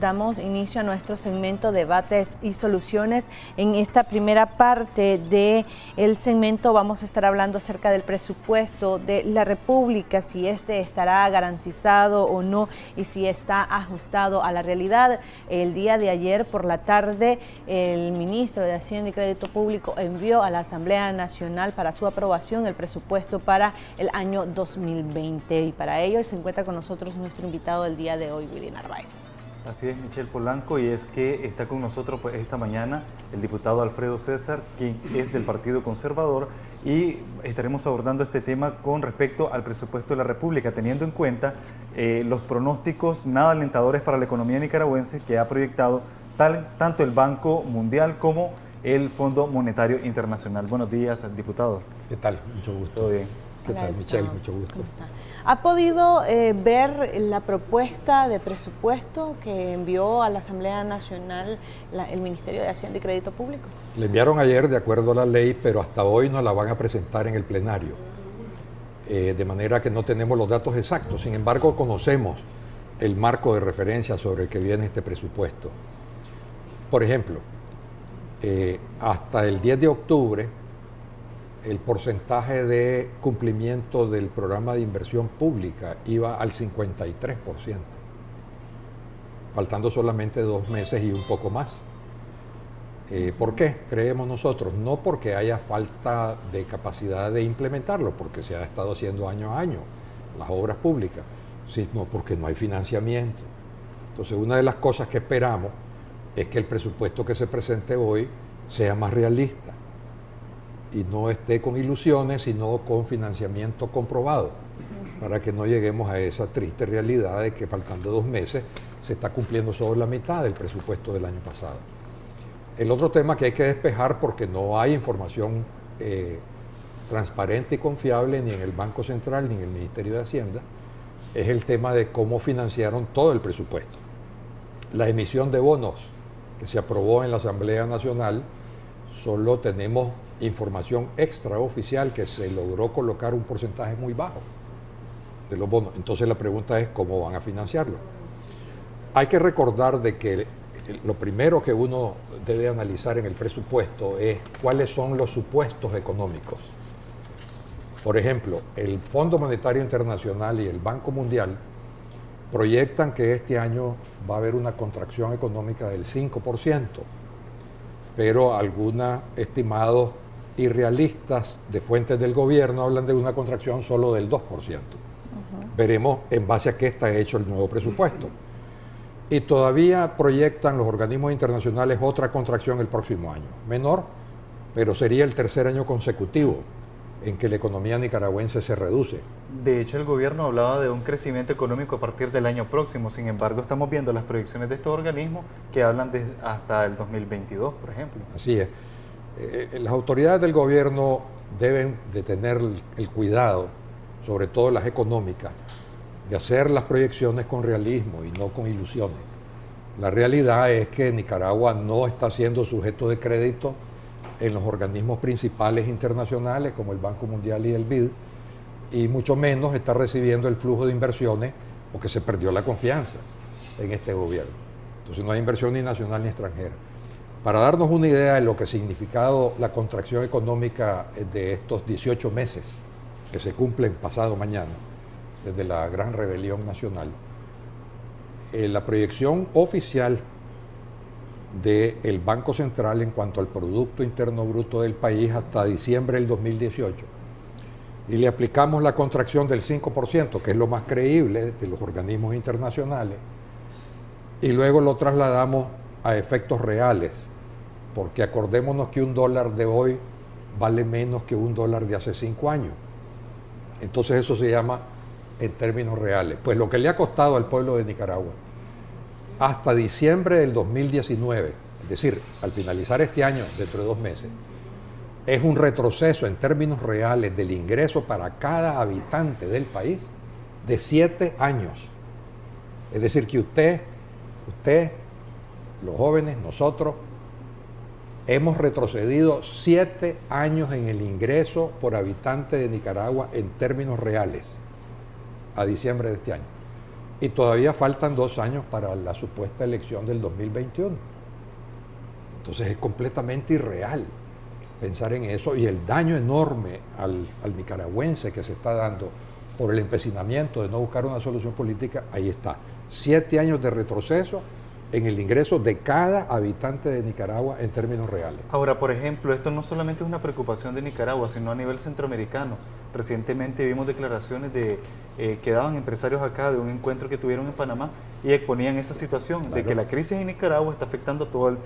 Damos inicio a nuestro segmento Debates y Soluciones. En esta primera parte del segmento vamos a estar hablando acerca del presupuesto de la República, si este estará garantizado o no y si está ajustado a la realidad. El día de ayer por la tarde, el ministro de Hacienda y Crédito Público envió a la Asamblea Nacional para su aprobación el presupuesto para el año 2020 y para ello se encuentra con nosotros nuestro invitado del día de hoy, Willy Narváez. Así es, Michelle Polanco, y es que está con nosotros pues, esta mañana el diputado Alfredo César, quien es del Partido Conservador, y estaremos abordando este tema con respecto al presupuesto de la República, teniendo en cuenta los pronósticos nada alentadores para la economía nicaragüense que ha proyectado tanto el Banco Mundial como el Fondo Monetario Internacional. Buenos días, diputado. ¿Qué tal? Mucho gusto. ¿Todo bien? ¿Qué tal, Michelle? Mucho gusto. ¿Ha podido ver la propuesta de presupuesto que envió a la Asamblea Nacional el Ministerio de Hacienda y Crédito Público? Le enviaron ayer de acuerdo a la ley, pero hasta hoy no la van a presentar en el plenario. De manera que no tenemos los datos exactos. Sin embargo, conocemos el marco de referencia sobre el que viene este presupuesto. Por ejemplo, hasta el 10 de octubre, el porcentaje de cumplimiento del programa de inversión pública iba al 53%, faltando solamente 2 meses y un poco más. ¿Por qué? Creemos nosotros, no porque haya falta de capacidad de implementarlo, porque se ha estado haciendo año a año las obras públicas, sino porque no hay financiamiento. Entonces, una de las cosas que esperamos es que el presupuesto que se presente hoy sea más realista y no esté con ilusiones, sino con financiamiento comprobado, para que no lleguemos a esa triste realidad de que faltando 2 meses se está cumpliendo solo la mitad del presupuesto del año pasado. El otro tema que hay que despejar, porque no hay información transparente y confiable ni en el Banco Central ni en el Ministerio de Hacienda, es el tema de cómo financiaron todo el presupuesto. La emisión de bonos que se aprobó en la Asamblea Nacional, solo tenemos información extraoficial que se logró colocar un porcentaje muy bajo de los bonos. Entonces la pregunta es cómo van a financiarlo. Hay que recordar de que lo primero que uno debe analizar en el presupuesto es cuáles son los supuestos económicos. Por ejemplo, el Fondo Monetario Internacional y el Banco Mundial proyectan que este año va a haber una contracción económica del 5%, pero algunos estimados irrealistas de fuentes del gobierno hablan de una contracción solo del 2%. Veremos en base a qué está hecho el nuevo presupuesto. Y todavía proyectan los organismos internacionales otra contracción el próximo año. Menor, pero sería el tercer año consecutivo en que la economía nicaragüense se reduce. De hecho, el gobierno hablaba de un crecimiento económico a partir del año próximo. Sin embargo, estamos viendo las proyecciones de estos organismos que hablan de hasta el 2022, por ejemplo. Así es. Las autoridades del gobierno deben de tener el cuidado, sobre todo las económicas, de hacer las proyecciones con realismo y no con ilusiones. La realidad es que Nicaragua no está siendo sujeto de crédito en los organismos principales internacionales como el Banco Mundial y el BID, y mucho menos está recibiendo el flujo de inversiones porque se perdió la confianza en este gobierno. Entonces no hay inversión ni nacional ni extranjera. Para darnos una idea de lo que ha significado la contracción económica de estos 18 meses que se cumplen pasado mañana, desde la gran rebelión nacional, la proyección oficial del Banco Central en cuanto al Producto Interno Bruto del país hasta diciembre del 2018, y le aplicamos la contracción del 5%, que es lo más creíble de los organismos internacionales, y luego lo trasladamos a efectos reales, porque acordémonos que $1 de hoy vale menos que $1 de hace 5 años. Entonces eso se llama en términos reales. Pues lo que le ha costado al pueblo de Nicaragua hasta diciembre del 2019, es decir, al finalizar este año, dentro de 2 meses, es un retroceso en términos reales del ingreso para cada habitante del país de 7 años. Es decir, que usted, los jóvenes, nosotros, hemos retrocedido 7 años en el ingreso por habitante de Nicaragua en términos reales a diciembre de este año. Y todavía faltan 2 años para la supuesta elección del 2021. Entonces es completamente irreal pensar en eso, y el daño enorme al nicaragüense que se está dando por el empecinamiento de no buscar una solución política, ahí está. 7 años de retroceso en el ingreso de cada habitante de Nicaragua en términos reales. Ahora, por ejemplo, esto no solamente es una preocupación de Nicaragua, sino a nivel centroamericano. Recientemente vimos declaraciones de que daban empresarios acá de un encuentro que tuvieron en Panamá y exponían esa situación, claro, de que la crisis en Nicaragua está afectando todo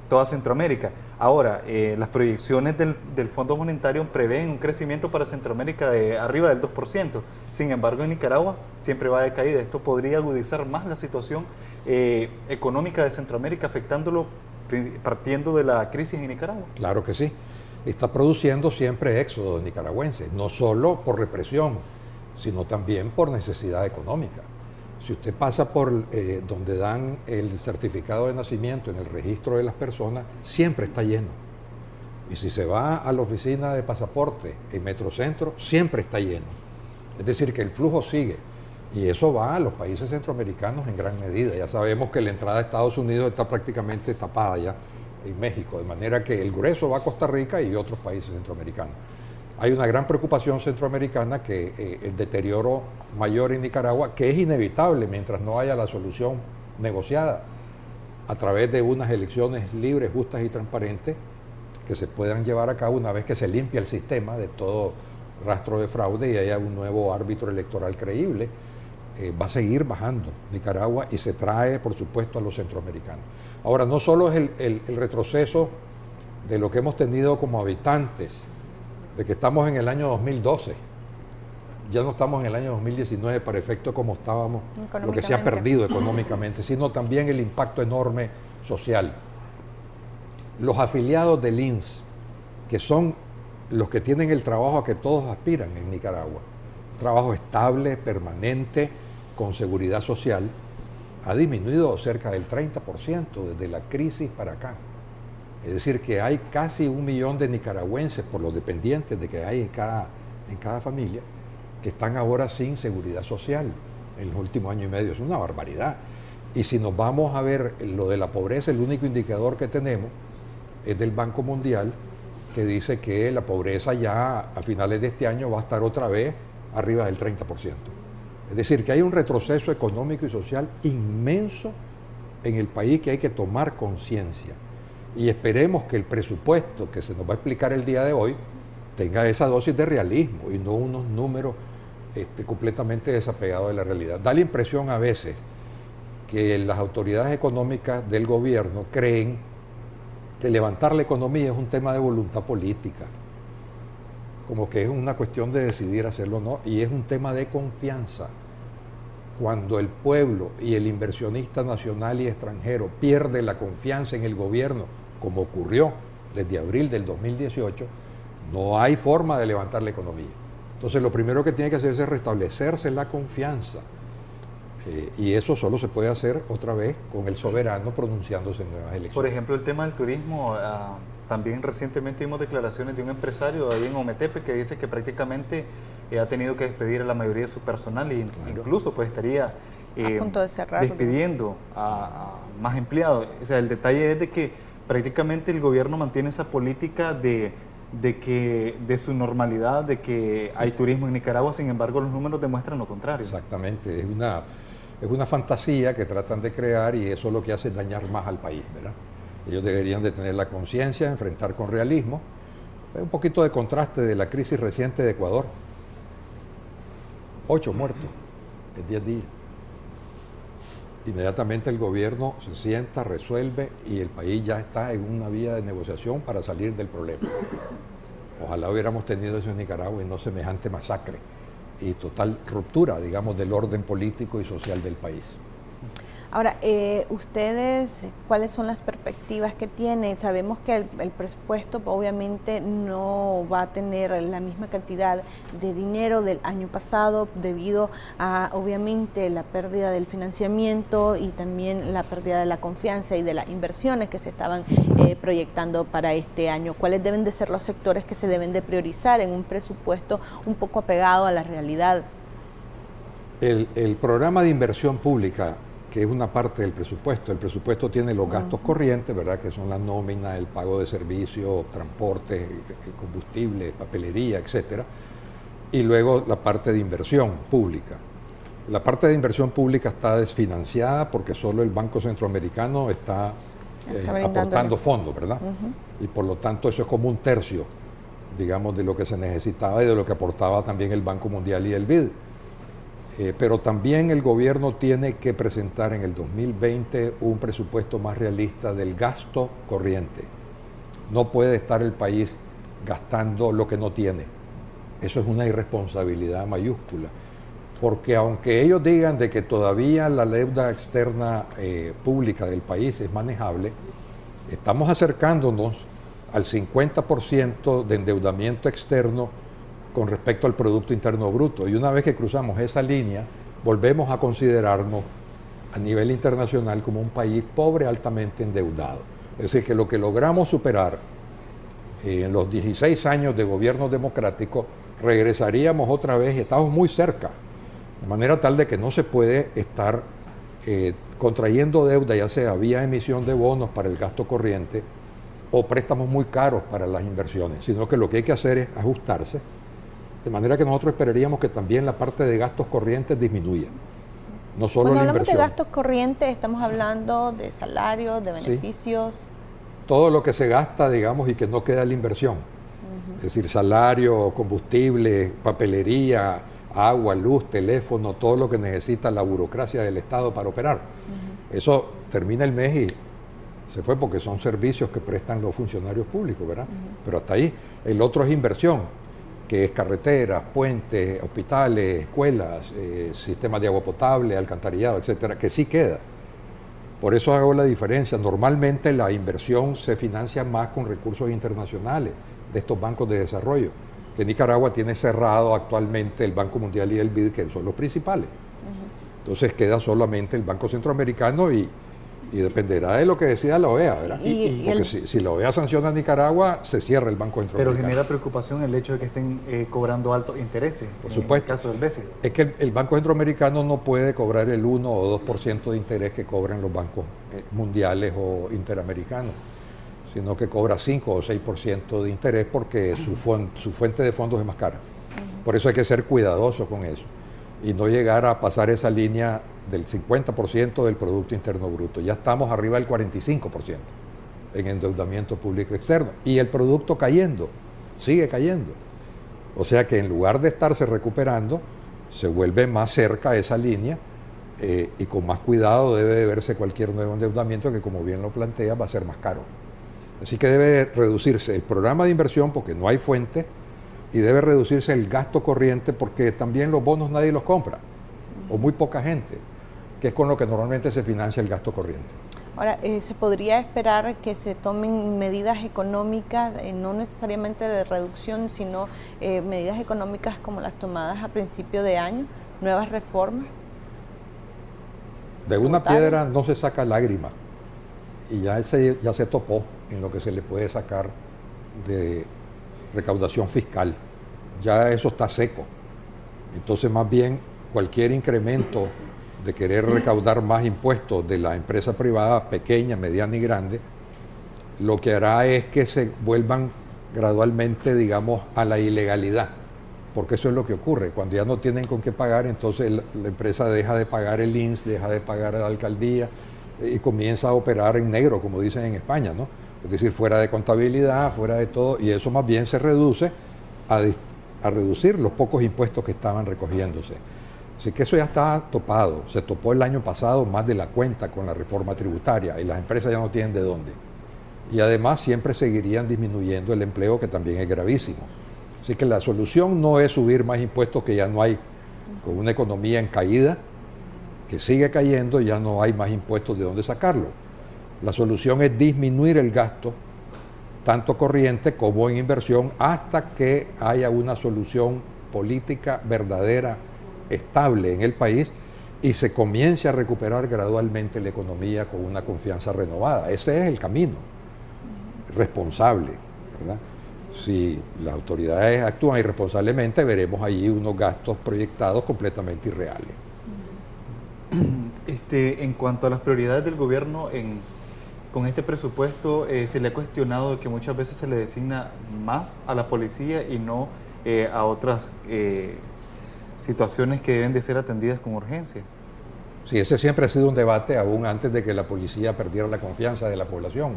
toda Centroamérica. Ahora, las proyecciones del Fondo Monetario prevén un crecimiento para Centroamérica de arriba del 2%. Sin embargo, en Nicaragua siempre va de caída. Esto podría agudizar más la situación económica de Centroamérica, afectándolo partiendo de la crisis en Nicaragua. Claro que sí. Está produciendo siempre éxodo de nicaragüenses, no solo por represión, sino también por necesidad económica. Si usted pasa por donde dan el certificado de nacimiento en el registro de las personas, siempre está lleno. Y si se va a la oficina de pasaporte en Metrocentro, siempre está lleno. Es decir, que el flujo sigue. Y eso va a los países centroamericanos en gran medida. Ya sabemos que la entrada a Estados Unidos está prácticamente tapada ya en México, de manera que el grueso va a Costa Rica y otros países centroamericanos. Hay una gran preocupación centroamericana que el deterioro mayor en Nicaragua, que es inevitable mientras no haya la solución negociada a través de unas elecciones libres, justas y transparentes que se puedan llevar a cabo una vez que se limpie el sistema de todo rastro de fraude y haya un nuevo árbitro electoral creíble. Va a seguir bajando Nicaragua y se trae, por supuesto, a los centroamericanos. Ahora, no solo es el retroceso de lo que hemos tenido como habitantes, de que estamos en el año 2012, ya no estamos en el año 2019 para efecto como estábamos, lo que se ha perdido económicamente, sino también el impacto enorme social. Los afiliados del INS, que son los que tienen el trabajo a que todos aspiran en Nicaragua, trabajo estable, permanente, con seguridad social, ha disminuido cerca del 30% desde la crisis para acá. Es decir, que hay casi 1 millón de nicaragüenses, por los dependientes de que hay en cada familia, que están ahora sin seguridad social en los últimos años y medio. Es una barbaridad. Y si nos vamos a ver lo de la pobreza, el único indicador que tenemos es del Banco Mundial, que dice que la pobreza ya a finales de este año va a estar otra vez arriba del 30%. Es decir, que hay un retroceso económico y social inmenso en el país que hay que tomar conciencia. Y esperemos que el presupuesto que se nos va a explicar el día de hoy tenga esa dosis de realismo y no unos números completamente desapegados de la realidad. Da la impresión a veces que las autoridades económicas del gobierno creen que levantar la economía es un tema de voluntad política, como que es una cuestión de decidir hacerlo o no, y es un tema de confianza. Cuando el pueblo y el inversionista nacional y extranjero pierde la confianza en el gobierno, como ocurrió desde abril del 2018, no hay forma de levantar la economía. Entonces lo primero que tiene que hacerse es restablecerse la confianza. Y eso solo se puede hacer otra vez con el soberano pronunciándose en nuevas elecciones. Por ejemplo, el tema del turismo, también recientemente vimos declaraciones de un empresario ahí en Ometepe que dice que prácticamente ha tenido que despedir a la mayoría de su personal e incluso pues estaría a punto de cerrar, despidiendo a más empleados. O sea, el detalle es de que prácticamente el gobierno mantiene esa política de su normalidad, de que hay turismo en Nicaragua, sin embargo los números demuestran lo contrario. Exactamente, es una fantasía que tratan de crear y eso es lo que hace dañar más al país, ¿verdad? Ellos deberían de tener la conciencia, enfrentar con realismo. Un poquito de contraste de la crisis reciente de Ecuador. 8 muertos en 10 días. Inmediatamente el gobierno se sienta, resuelve y el país ya está en una vía de negociación para salir del problema. Ojalá hubiéramos tenido eso en Nicaragua y no semejante masacre y total ruptura, digamos, del orden político y social del país. Ahora, ustedes, ¿cuáles son las perspectivas que tienen? Sabemos que el presupuesto obviamente no va a tener la misma cantidad de dinero del año pasado debido a, obviamente, la pérdida del financiamiento y también la pérdida de la confianza y de las inversiones que se estaban proyectando para este año. ¿Cuáles deben de ser los sectores que se deben de priorizar en un presupuesto un poco apegado a la realidad? El programa de inversión pública, que es una parte del presupuesto, el presupuesto tiene los gastos corrientes, ¿verdad? Que son la nómina, el pago de servicios, transporte, combustible, papelería, etcétera, y luego la parte de inversión pública. La parte de inversión pública está desfinanciada porque solo el Banco Centroamericano está aportando fondos, ¿verdad? Y por lo tanto eso es como un tercio, digamos, de lo que se necesitaba y de lo que aportaba también el Banco Mundial y el BID. Pero también el gobierno tiene que presentar en el 2020 un presupuesto más realista del gasto corriente. No puede estar el país gastando lo que no tiene. Eso es una irresponsabilidad mayúscula. Porque aunque ellos digan de que todavía la deuda externa pública del país es manejable, estamos acercándonos al 50% de endeudamiento externo con respecto al Producto Interno Bruto. Y una vez que cruzamos esa línea, volvemos a considerarnos a nivel internacional como un país pobre, altamente endeudado. Es decir, que lo que logramos superar en los 16 años de gobierno democrático, regresaríamos otra vez y estamos muy cerca. De manera tal de que no se puede estar contrayendo deuda, ya sea vía emisión de bonos para el gasto corriente o préstamos muy caros para las inversiones, sino que lo que hay que hacer es ajustarse, de manera que nosotros esperaríamos que también la parte de gastos corrientes disminuya, no solo la inversión. Cuando hablamos de gastos corrientes, estamos hablando de salarios, de beneficios. Sí. Todo lo que se gasta, digamos, y que no queda la inversión. Es decir, salario, combustible, papelería, agua, luz, teléfono, todo lo que necesita la burocracia del Estado para operar. Eso termina el mes y se fue porque son servicios que prestan los funcionarios públicos, ¿verdad? Pero hasta ahí. El otro es inversión, que es carreteras, puentes, hospitales, escuelas, sistemas de agua potable, alcantarillado, etcétera, que sí queda. Por eso hago la diferencia. Normalmente la inversión se financia más con recursos internacionales de estos bancos de desarrollo, que Nicaragua tiene cerrado actualmente el Banco Mundial y el BID, que son los principales. Entonces queda solamente el Banco Centroamericano y dependerá de lo que decida la OEA, ¿verdad? Porque si la OEA sanciona a Nicaragua, se cierra el Banco Centroamericano. Pero genera preocupación el hecho de que estén cobrando altos intereses, por supuesto. En el caso del BCE. Es que el Banco Centroamericano no puede cobrar el 1 o 2% de interés que cobran los bancos mundiales o interamericanos, sino que cobra 5 o 6% de interés porque su fuente de fondos es más cara. Por eso hay que ser cuidadoso con eso y no llegar a pasar esa línea del 50% del Producto Interno Bruto. Ya estamos arriba del 45% en endeudamiento público externo y el producto cayendo, sigue cayendo. O sea que en lugar de estarse recuperando, se vuelve más cerca a esa línea y con más cuidado debe de verse cualquier nuevo endeudamiento que, como bien lo plantea, va a ser más caro. Así que debe reducirse el programa de inversión porque no hay fuente y debe reducirse el gasto corriente porque también los bonos nadie los compra o muy poca gente, que es con lo que normalmente se financia el gasto corriente. Ahora, ¿se podría esperar que se tomen medidas económicas, no necesariamente de reducción, sino medidas económicas como las tomadas a principio de año, nuevas reformas? De una piedra no se saca lágrima y ya se topó en lo que se le puede sacar de recaudación fiscal. Ya eso está seco. Entonces, más bien, cualquier incremento de querer recaudar más impuestos de la empresa privada, pequeña, mediana y grande, lo que hará es que se vuelvan gradualmente, digamos, a la ilegalidad. Porque eso es lo que ocurre. Cuando ya no tienen con qué pagar, entonces la empresa deja de pagar el INS, deja de pagar a la alcaldía y comienza a operar en negro, como dicen en España, ¿no? Es decir, fuera de contabilidad, fuera de todo, y eso más bien se reduce a reducir los pocos impuestos que estaban recogiéndose. Así que eso ya está topado. Se topó el año pasado más de la cuenta con la reforma tributaria y las empresas ya no tienen de dónde. Y además siempre seguirían disminuyendo el empleo, que también es gravísimo. Así que la solución no es subir más impuestos que ya no hay, con una economía en caída, que sigue cayendo, ya no hay más impuestos de dónde sacarlo. La solución es disminuir el gasto, tanto corriente como en inversión, hasta que haya una solución política verdadera, estable en el país y se comience a recuperar gradualmente la economía con una confianza renovada. Ese es el camino responsable, ¿verdad? Si las autoridades actúan irresponsablemente, veremos allí unos gastos proyectados completamente irreales. En cuanto a las prioridades del gobierno con este presupuesto, se le ha cuestionado que muchas veces se le designa más a la policía y no a otras situaciones que deben de ser atendidas con urgencia. Sí, ese siempre ha sido un debate aún antes de que la policía perdiera la confianza de la población.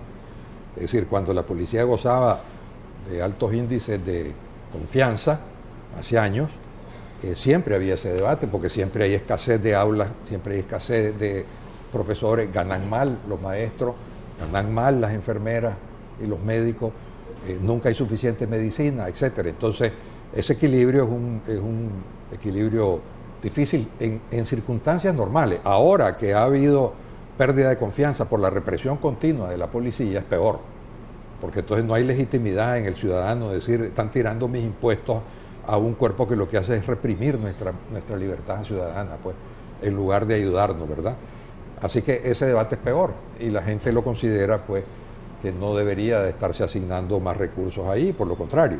Es decir, cuando la policía gozaba de altos índices de confianza, hace años, siempre había ese debate, porque siempre hay escasez de aulas, siempre hay escasez de profesores, ganan mal los maestros, ganan mal las enfermeras y los médicos, nunca hay suficiente medicina, etcétera. Entonces, ese equilibrio es un equilibrio difícil en circunstancias normales. Ahora que ha habido pérdida de confianza por la represión continua de la policía, es peor, porque entonces no hay legitimidad en el ciudadano, decir, están tirando mis impuestos a un cuerpo que lo que hace es reprimir nuestra libertad ciudadana, pues, en lugar de ayudarnos, ¿verdad? Así que ese debate es peor y la gente lo considera, pues, que no debería de estarse asignando más recursos ahí, por lo contrario.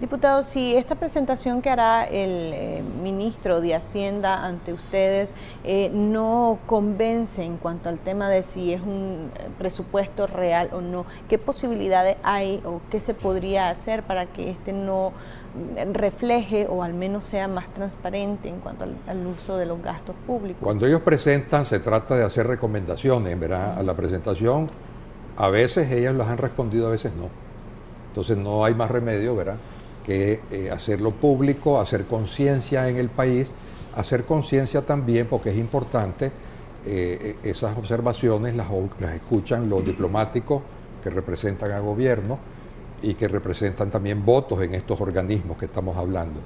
Diputado, si esta presentación que hará el ministro de Hacienda ante ustedes no convence en cuanto al tema de si es un presupuesto real o no, ¿qué posibilidades hay o qué se podría hacer para que este no refleje o al menos sea más transparente en cuanto al uso de los gastos públicos? Cuando ellos presentan, se trata de hacer recomendaciones, ¿verdad? A la presentación, a veces ellas las han respondido, a veces no. Entonces no hay más remedio, ¿verdad?, que hacerlo público, hacer conciencia en el país, hacer conciencia también, porque es importante, esas observaciones las escuchan los diplomáticos que representan al gobierno y que representan también votos en estos organismos que estamos hablando.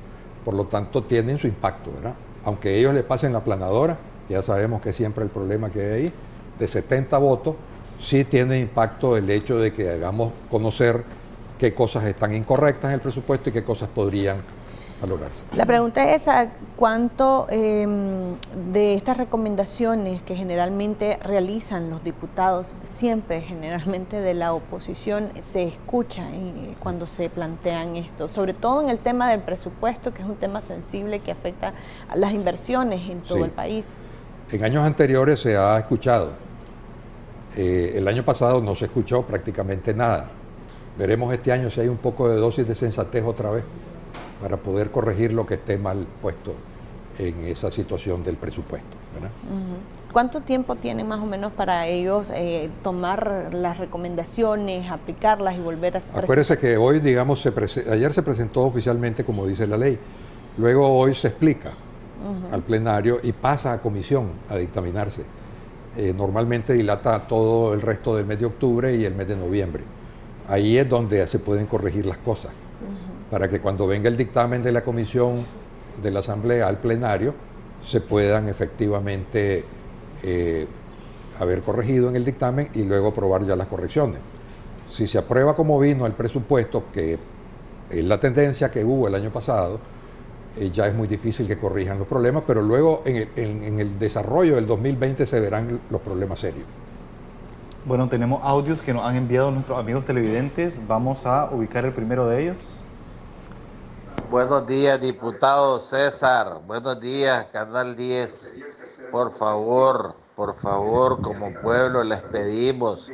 Por lo tanto, tienen su impacto, ¿verdad? Aunque ellos le pasen la planadora, ya sabemos que es siempre el problema que hay ahí, de 70 votos, sí tiene impacto el hecho de que hagamos conocer qué cosas están incorrectas en el presupuesto y qué cosas podrían valorarse. La pregunta es esa, ¿cuánto de estas recomendaciones que generalmente realizan los diputados, siempre generalmente de la oposición, se escucha cuando se plantean esto? Sobre todo en el tema del presupuesto, que es un tema sensible que afecta a las inversiones en todo el país. En años anteriores se ha escuchado. El año pasado no se escuchó prácticamente nada. Veremos este año si hay un poco de dosis de sensatez otra vez para poder corregir lo que esté mal puesto en esa situación del presupuesto, ¿verdad? ¿Cuánto tiempo tienen más o menos para ellos tomar las recomendaciones, aplicarlas y volver a presentar? Acuérdese que hoy, digamos, ayer se presentó oficialmente como dice la ley, luego hoy se explica al plenario y pasa a comisión a dictaminarse. Normalmente dilata todo el resto del mes de octubre y el mes de noviembre. Ahí es donde se pueden corregir las cosas, para que cuando venga el dictamen de la comisión de la Asamblea al plenario, se puedan efectivamente haber corregido en el dictamen y luego aprobar ya las correcciones. Si se aprueba como vino el presupuesto, que es la tendencia que hubo el año pasado, ya es muy difícil que corrijan los problemas, pero luego en el desarrollo del 2020 se verán los problemas serios. Bueno, tenemos audios que nos han enviado nuestros amigos televidentes. Vamos a ubicar el primero de ellos. Buenos días, diputado César. Buenos días, Canal 10. Por favor, como pueblo les pedimos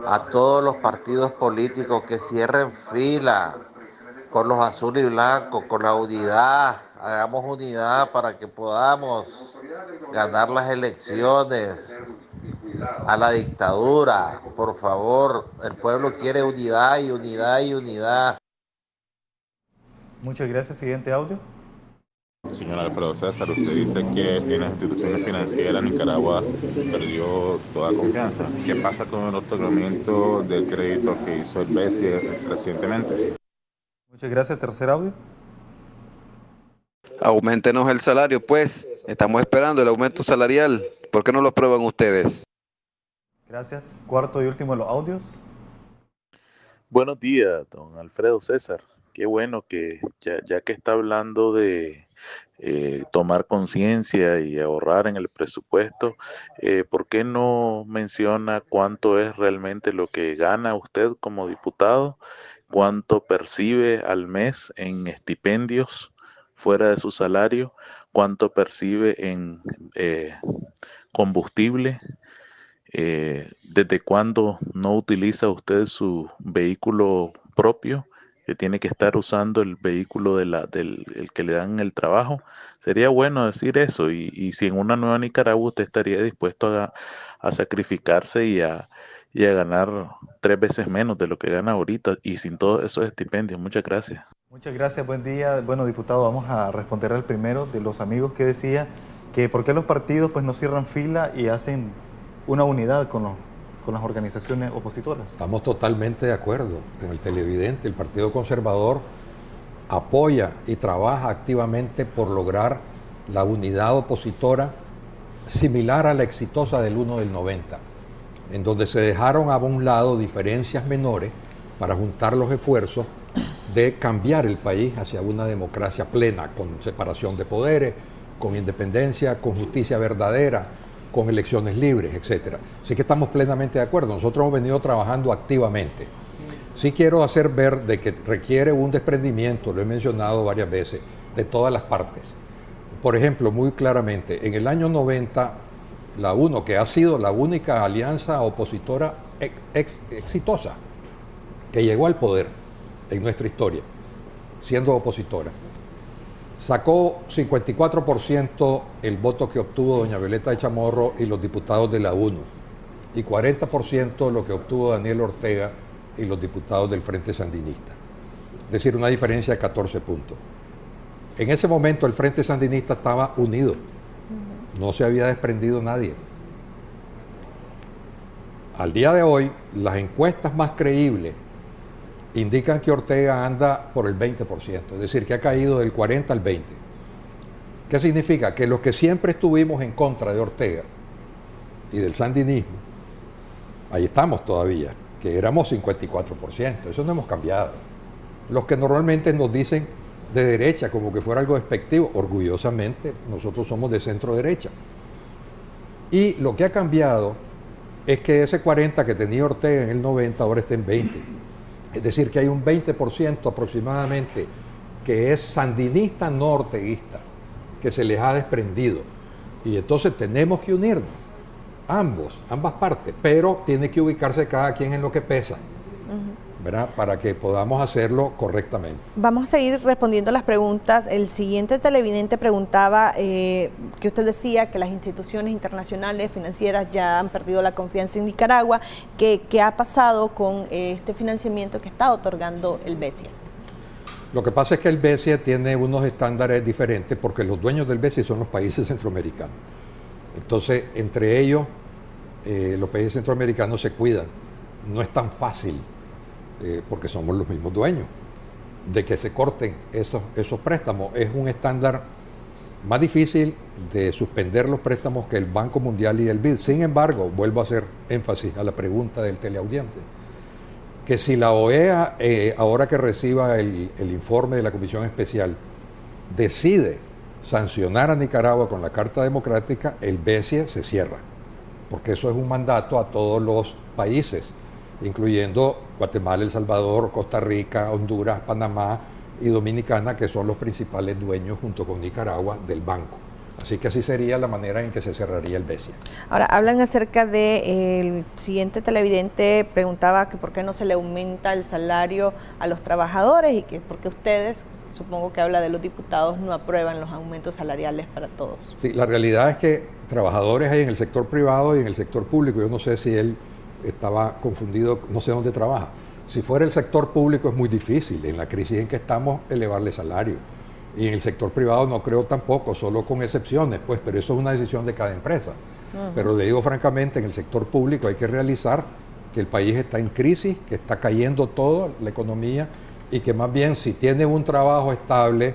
a todos los partidos políticos que cierren fila con los azul y blancos, con la unidad. Hagamos unidad para que podamos ganar las elecciones a la dictadura. Por favor, el pueblo quiere unidad y unidad y unidad. Muchas gracias. Siguiente audio. Señor Alfredo César, usted dice que en las instituciones financieras Nicaragua perdió toda confianza. ¿Qué pasa con el otorgamiento del crédito que hizo el BCE recientemente? Muchas gracias. Tercer audio. Auméntenos el salario, pues. Estamos esperando el aumento salarial. ¿Por qué no lo aprueban ustedes? Gracias. Cuarto y último de los audios. Buenos días, don Alfredo César. Qué bueno que ya que está hablando de tomar conciencia y ahorrar en el presupuesto, ¿por qué no menciona cuánto es realmente lo que gana usted como diputado? ¿Cuánto percibe al mes en estipendios fuera de su salario? cuánto percibe en combustible, desde cuándo no utiliza usted su vehículo propio, que tiene que estar usando el vehículo el que le dan el trabajo. Sería bueno decir eso, y si en una nueva Nicaragua usted estaría dispuesto a sacrificarse y a ganar 3 veces menos de lo que gana ahorita y sin todos esos estipendios. Muchas gracias. Muchas gracias, buen día. Bueno, diputado, vamos a responder al primero de los amigos que decía que por qué los partidos pues no cierran fila y hacen una unidad con las organizaciones opositoras. Estamos totalmente de acuerdo con el televidente. El Partido Conservador apoya y trabaja activamente por lograr la unidad opositora similar a la exitosa del 1 del 90, en donde se dejaron a un lado diferencias menores para juntar los esfuerzos de cambiar el país hacia una democracia plena, con separación de poderes, con independencia, con justicia verdadera, con elecciones libres, etc. Así que estamos plenamente de acuerdo. Nosotros hemos venido trabajando activamente. Sí quiero hacer ver de que requiere un desprendimiento, lo he mencionado varias veces, de todas las partes. Por ejemplo, muy claramente, en el año 90, la UNO, que ha sido la única alianza opositora exitosa que llegó al poder en nuestra historia, siendo opositora, sacó 54% el voto que obtuvo doña Violeta de Chamorro y los diputados de la UNO, y 40% lo que obtuvo Daniel Ortega y los diputados del Frente Sandinista. Es decir, una diferencia de 14 puntos. En ese momento el Frente Sandinista estaba unido, no se había desprendido nadie. Al día de hoy, las encuestas más creíbles indican que Ortega anda por el 20%, es decir, que ha caído del 40 al 20. ¿Qué significa? Que los que siempre estuvimos en contra de Ortega y del sandinismo, ahí estamos todavía, que éramos 54%, eso no hemos cambiado. Los que normalmente nos dicen de derecha, como que fuera algo despectivo, orgullosamente nosotros somos de centro derecha. Y lo que ha cambiado es que ese 40 que tenía Ortega en el 90 ahora está en 20. Es decir, que hay un 20% aproximadamente que es sandinista no orteguista, que se les ha desprendido. Y entonces tenemos que unirnos, ambas partes, pero tiene que ubicarse cada quien en lo que pesa, ¿verdad? Para que podamos hacerlo correctamente. Vamos a seguir respondiendo las preguntas. El siguiente televidente preguntaba que usted decía que las instituciones internacionales financieras ya han perdido la confianza en Nicaragua. ¿Qué ha pasado con este financiamiento que está otorgando el BESIA? Lo que pasa es que el BESIA tiene unos estándares diferentes porque los dueños del BESIA son los países centroamericanos. Entonces, entre ellos, los países centroamericanos se cuidan. No es tan fácil, porque somos los mismos dueños, de que se corten esos préstamos. Es un estándar más difícil de suspender los préstamos que el Banco Mundial y el BID. Sin embargo, vuelvo a hacer énfasis a la pregunta del teleaudiente, que si la OEA, ahora que reciba el informe de la Comisión Especial, decide sancionar a Nicaragua con la Carta Democrática, el BESIA se cierra, porque eso es un mandato a todos los países, incluyendo Guatemala, El Salvador, Costa Rica, Honduras, Panamá y Dominicana, que son los principales dueños junto con Nicaragua del banco. Así que así sería la manera en que se cerraría el BESIA. Ahora, hablan acerca del siguiente televidente, preguntaba que por qué no se le aumenta el salario a los trabajadores y que por qué ustedes, supongo que habla de los diputados, no aprueban los aumentos salariales para todos. Sí, la realidad es que trabajadores hay en el sector privado y en el sector público. Yo no sé si él estaba confundido, no sé dónde trabaja. Si fuera el sector público es muy difícil, en la crisis en que estamos, elevarle salario. Y en el sector privado no creo tampoco, solo con excepciones, pues, pero eso es una decisión de cada empresa. Pero le digo francamente, en el sector público hay que realizar que el país está en crisis, que está cayendo todo, la economía, y que más bien si tiene un trabajo estable,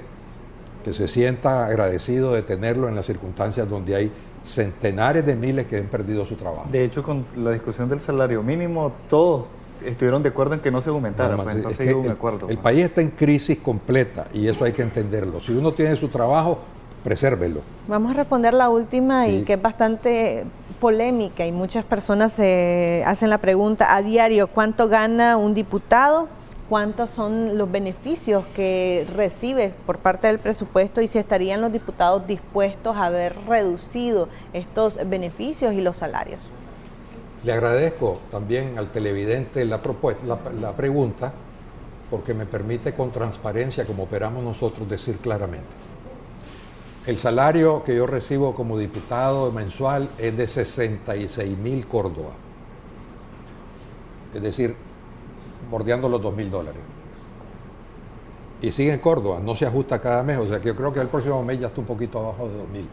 que se sienta agradecido de tenerlo en las circunstancias donde hay centenares de miles que han perdido su trabajo. De hecho, con la discusión del salario mínimo, todos estuvieron de acuerdo en que no se aumentara, pues entonces hubo un acuerdo. El país está en crisis completa y eso hay que entenderlo. Si uno tiene su trabajo, presérvelo. Vamos a responder la última, sí, y que es bastante polémica y muchas personas se hacen la pregunta a diario: ¿cuánto gana un diputado? cuántos son los beneficios que recibe por parte del presupuesto y si estarían los diputados dispuestos a haber reducido estos beneficios y los salarios. Le agradezco también al televidente la pregunta, porque me permite con transparencia, como operamos nosotros, decir claramente. El salario que yo recibo como diputado mensual es de 66,000 córdobas, es decir, bordeando los $2,000. Y sigue en Córdoba, no se ajusta cada mes, o sea que yo creo que el próximo mes ya está un poquito abajo de $2,000.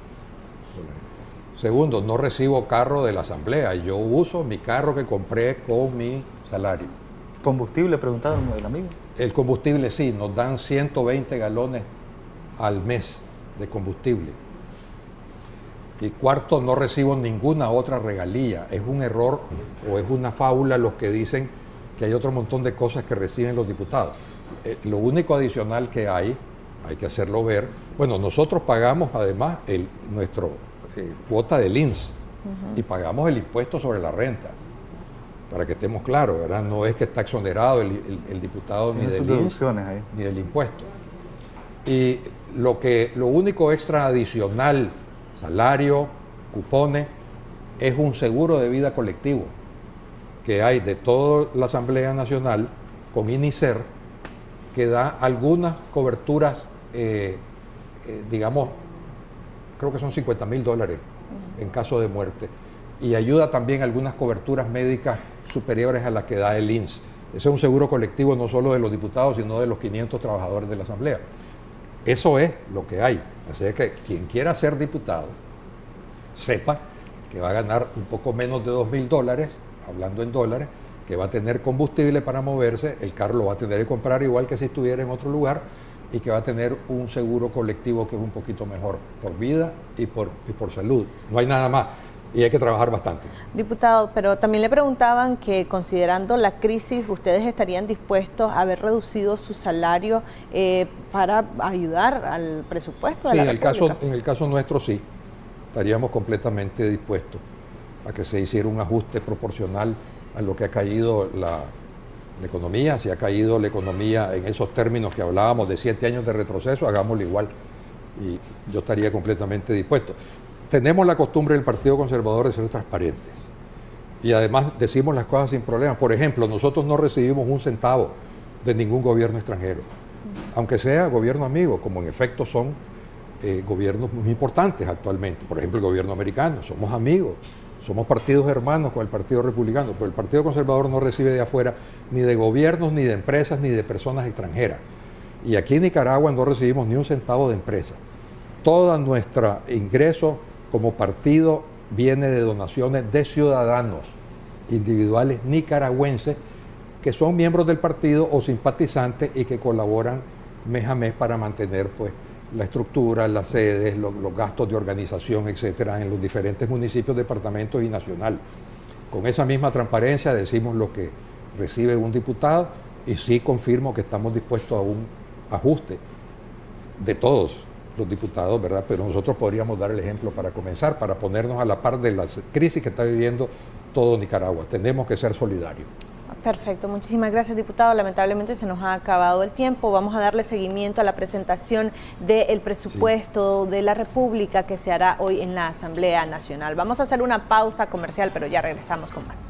Segundo, no recibo carro de la asamblea, yo uso mi carro que compré con mi salario. ¿Combustible? Preguntaba el amigo. El combustible sí, nos dan 120 galones al mes de combustible. Y cuarto, no recibo ninguna otra regalía. Es un error o es una fábula los que dicen que hay otro montón de cosas que reciben los diputados. Lo único adicional que hay que hacerlo ver, bueno, nosotros pagamos además nuestra cuota del INS y pagamos el impuesto sobre la renta, para que estemos claros, ¿verdad? No es que está exonerado el diputado ni del INS ni del impuesto. Y lo único extra adicional, salario, cupones, es un seguro de vida colectivo que hay de toda la Asamblea Nacional con INICER, que da algunas coberturas, digamos, creo que son $50,000 en caso de muerte, y ayuda también a algunas coberturas médicas superiores a las que da el INS. Ese es un seguro colectivo no solo de los diputados, sino de los 500 trabajadores de la Asamblea. Eso es lo que hay. Así es que quien quiera ser diputado, sepa que va a ganar un poco menos de $2,000, hablando en dólares, que va a tener combustible para moverse, el carro lo va a tener que comprar igual que si estuviera en otro lugar, y que va a tener un seguro colectivo que es un poquito mejor por vida y por salud. No hay nada más. Y hay que trabajar bastante. Diputado, pero también le preguntaban que considerando la crisis, ¿ustedes estarían dispuestos a haber reducido su salario para ayudar al presupuesto de la República? En el caso nuestro sí, estaríamos completamente dispuestos a que se hiciera un ajuste proporcional a lo que ha caído la economía. Si ha caído la economía en esos términos que hablábamos de 7 años de retroceso, hagámoslo igual. Y yo estaría completamente dispuesto. Tenemos la costumbre del Partido Conservador de ser transparentes y además decimos las cosas sin problemas. Por ejemplo, nosotros no recibimos un centavo de ningún gobierno extranjero, aunque sea gobierno amigo, como en efecto son gobiernos muy importantes actualmente. Por ejemplo, el gobierno americano, somos amigos, somos partidos hermanos con el Partido Republicano, pero el Partido Conservador no recibe de afuera ni de gobiernos, ni de empresas, ni de personas extranjeras. Y aquí en Nicaragua no recibimos ni un centavo de empresa. Todo nuestro ingreso como partido viene de donaciones de ciudadanos individuales nicaragüenses que son miembros del partido o simpatizantes y que colaboran mes a mes para mantener pues la estructura, las sedes, los gastos de organización, etcétera, en los diferentes municipios, departamentos y nacional. Con esa misma transparencia decimos lo que recibe un diputado y sí confirmo que estamos dispuestos a un ajuste de todos los diputados, ¿verdad? Pero nosotros podríamos dar el ejemplo para comenzar, para ponernos a la par de la crisis que está viviendo todo Nicaragua. Tenemos que ser solidarios. Perfecto, muchísimas gracias, diputado. Lamentablemente se nos ha acabado el tiempo. Vamos a darle seguimiento a la presentación del presupuesto de la República que se hará hoy en la Asamblea Nacional. Vamos a hacer una pausa comercial, pero ya regresamos con más.